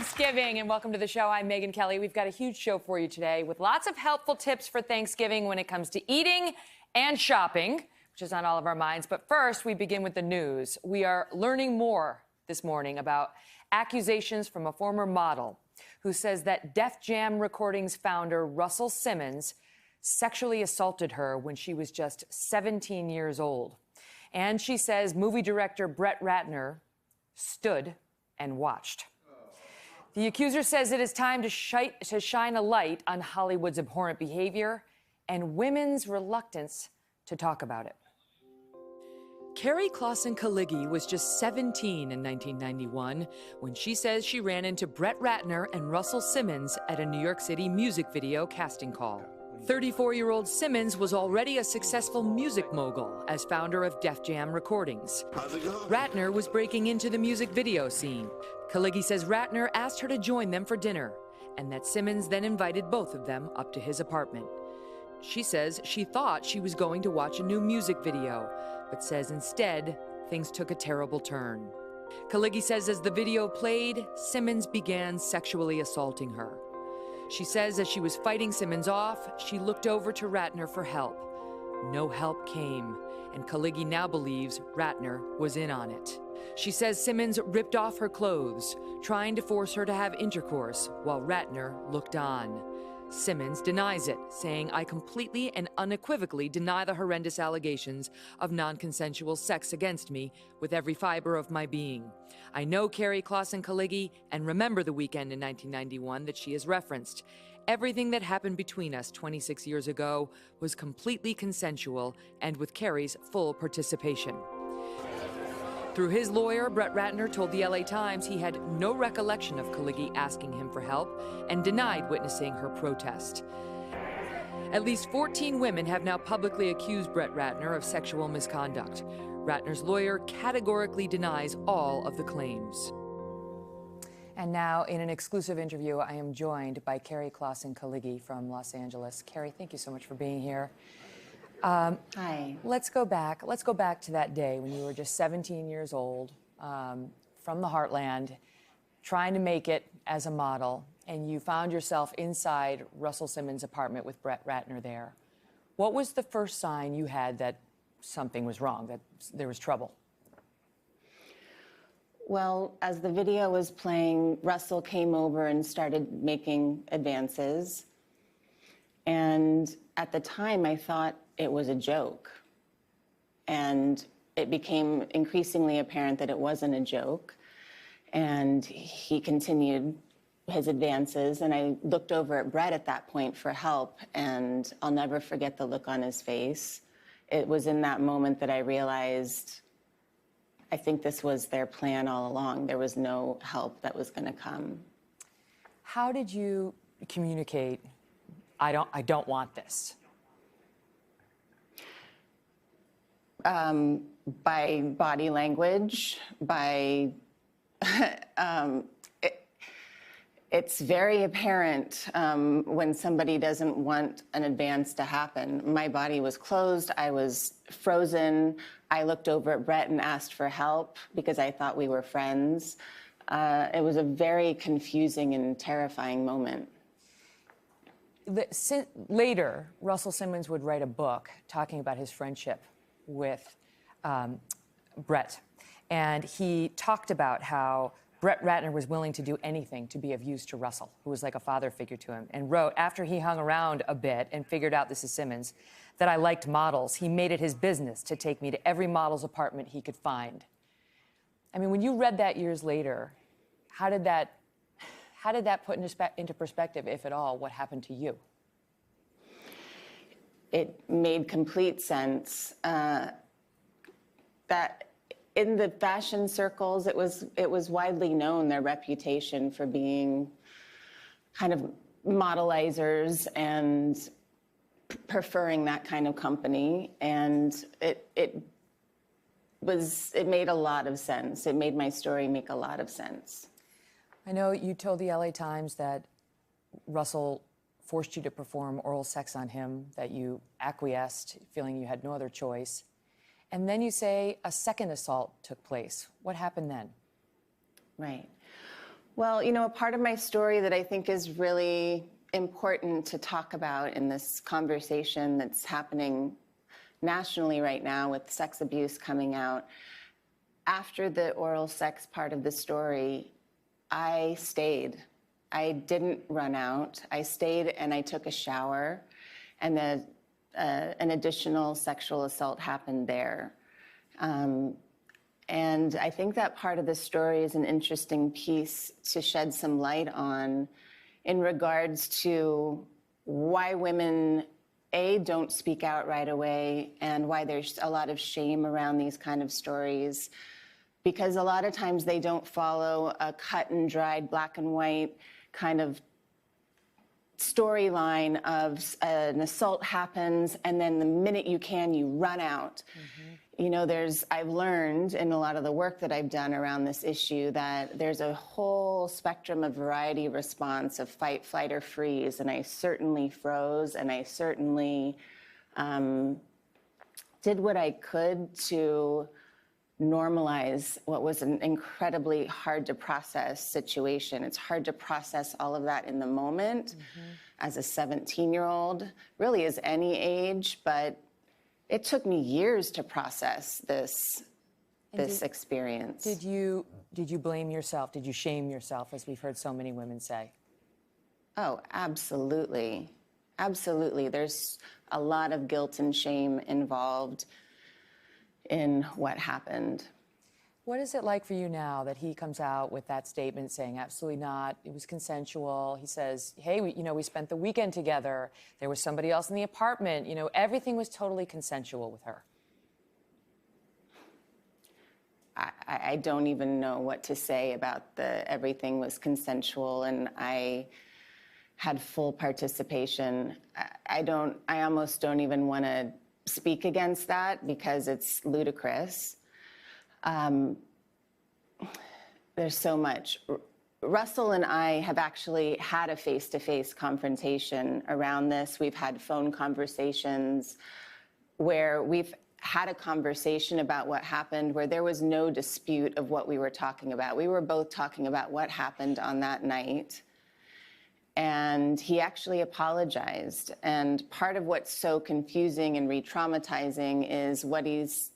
Thanksgiving, and welcome to the show. I'm Megyn Kelly. We've got a huge show for you today with lots of helpful tips for Thanksgiving when it comes to eating and shopping, which is on all of our minds. But first, we begin with the news. We are learning more this morning about accusations from a former model who says that Def Jam Recordings founder Russell Simmons sexually assaulted her when she was just 17 years old. And she says movie director Brett Ratner stood and watched. The accuser says it is time to shine a light on Hollywood's abhorrent behavior and women's reluctance to talk about it. Keri Claussen Khalighi was just 17 in 1991 when she says she ran into Brett Ratner and Russell Simmons at a New York City music video casting call. 34-year-old Simmons was already a successful music mogul as founder of Def Jam Recordings. How's it going? Ratner was breaking into the music video scene. Khalighi says Ratner asked her to join them for dinner, and that Simmons then invited both of them up to his apartment. She says she thought she was going to watch a new music video, but says instead, things took a terrible turn. Khalighi says as the video played, Simmons began sexually assaulting her. She says as she was fighting Simmons off, she looked over to Ratner for help. No help came, and Khalighi now believes Ratner was in on it. She says Simmons ripped off her clothes, trying to force her to have intercourse while Ratner looked on. Simmons denies it, saying, "I completely and unequivocally deny the horrendous allegations of non-consensual sex against me with every fiber of my being. I know Keri Claussen Khalighi and remember the weekend in 1991 that she has referenced. Everything that happened between us 26 years ago was completely consensual and with Keri's full participation." Through his lawyer, Brett Ratner told the LA Times he had no recollection of Khalighi asking him for help and denied witnessing her protest. At least 14 women have now publicly accused Brett Ratner of sexual misconduct. Ratner's lawyer categorically denies all of the claims. And now, in an exclusive interview, I am joined by Keri Claussen Khalighi from Los Angeles. Keri, thank you so much for being here. Hi. Let's go back to that day when you were just 17 years old, from the heartland, trying to make it as a model, and you found yourself inside Russell Simmons' apartment with Brett Ratner there. What was the first sign you had that something was wrong, that there was trouble? Well, as the video was playing, Russell came over and started making advances. And at the time, I thought it was a joke. And it became increasingly apparent that it wasn't a joke. And he continued his advances. And I looked over at Brett at that point for help. And I'll never forget the look on his face. It was in that moment that I realized, I think this was their plan all along. There was no help that was going to come. How did you communicate, I don't want this? By body language, by it's very apparent when somebody doesn't want an advance to happen. My body was closed, I was frozen. I looked over at Brett and asked for help because I thought we were friends. It was a very confusing and terrifying moment. Later, Russell Simmons would write a book talking about his friendship with Brett. And he talked about how Brett Ratner was willing to do anything to be of use to Russell, who was like a father figure to him, and wrote, after he hung around a bit and figured out this is Simmons, that I liked models. He made it his business to take me to every model's apartment he could find. I mean, when you read that years later, how did that put into perspective, if at all, what happened to you? It made complete sense. That in the fashion circles, it was widely known, their reputation for being kind of modelizers and preferring that kind of company. And it made a lot of sense. It made my story make a lot of sense. I know you told the LA Times that Russell forced you to perform oral sex on him, that you acquiesced, feeling you had no other choice. And then you say a second assault took place. What happened then? Right. Well, you know, a part of my story that I think is really important to talk about in this conversation that's happening nationally right now with sex abuse coming out. After the oral sex part of the story, I stayed. I didn't run out. I stayed and I took a shower, and then an additional sexual assault happened there. And I think that part of the story is an interesting piece to shed some light on in regards to why women, A, don't speak out right away, and why there's a lot of shame around these kind of stories. Because a lot of times they don't follow a cut and dried, black and white kind of storyline of an assault happens, and then the minute you can, you run out. You know, I've learned in a lot of the work that I've done around this issue that there's a whole spectrum of variety response of fight, flight, or freeze. And I certainly froze, and I certainly did what I could to normalize what was an incredibly hard to process situation. It's hard to process all of that in the moment as a 17-year-old, really as any age, but it took me years to process this experience. Did you blame yourself? Did you shame yourself, as we've heard so many women say? Oh, absolutely. Absolutely. There's a lot of guilt and shame involved in what happened. What is it like for you now that he comes out with that statement saying, absolutely not, it was consensual? He says, hey, we spent the weekend together. There was somebody else in the apartment. You know, everything was totally consensual with her. I don't even know what to say about everything was consensual, and I had full participation. I almost don't even want to speak against that because it's ludicrous. There's so much. Russell and I have actually had a face-to-face confrontation around this. We've had phone conversations where we've had a conversation about what happened, where there was no dispute of what we were talking about. We were both talking about what happened on that night. And he actually apologized. And part of what's so confusing and re-traumatizing is what he's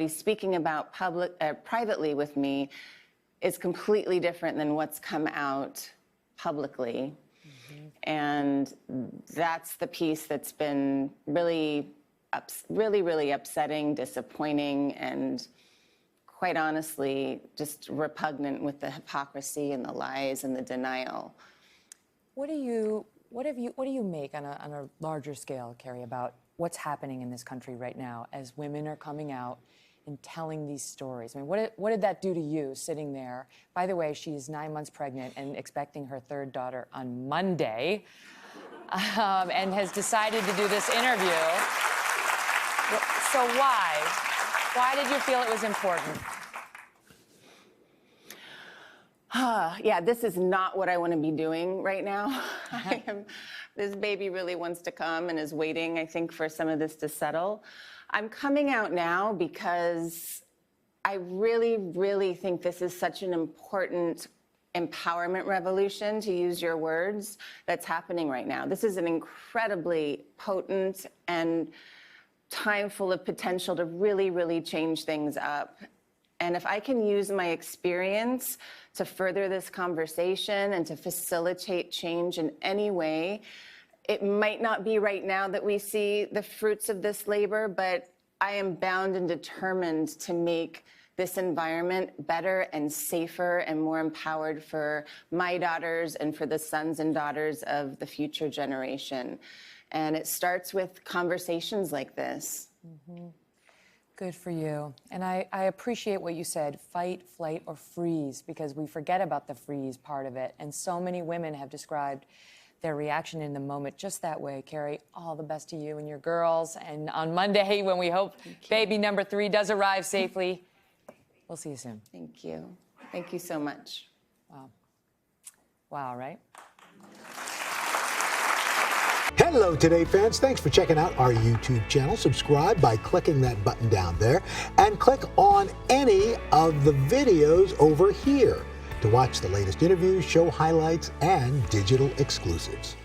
speaking about privately with me is completely different than what's come out publicly. And that's the piece that's been really upsetting, disappointing, and quite honestly, just repugnant with the hypocrisy and the lies and the denial. What do you make on a larger scale, Keri, about what's happening in this country right now as women are coming out and telling these stories? I mean, what did that do to you sitting there? By the way, she's 9 months pregnant and expecting her third daughter on Monday, and has decided to do this interview. So why did you feel it was important? Yeah, this is not what I want to be doing right now. This baby really wants to come and is waiting, I think, for some of this to settle. I'm coming out now because I really, really think this is such an important empowerment revolution, to use your words, that's happening right now. This is an incredibly potent and time full of potential to really, really change things up. And if I can use my experience to further this conversation and to facilitate change in any way, it might not be right now that we see the fruits of this labor, but I am bound and determined to make this environment better and safer and more empowered for my daughters and for the sons and daughters of the future generation. And it starts with conversations like this. Good for you. And I appreciate what you said, fight, flight, or freeze, because we forget about the freeze part of it. And so many women have described their reaction in the moment just that way. Keri, all the best to you and your girls. And on Monday, when we hope baby number 3 does arrive safely, we'll see you soon. Thank you. Thank you so much. Wow. Wow, right? Hello, Today fans. Thanks for checking out our YouTube channel. Subscribe by clicking that button down there and click on any of the videos over here. to watch the latest interviews, show highlights, and digital exclusives.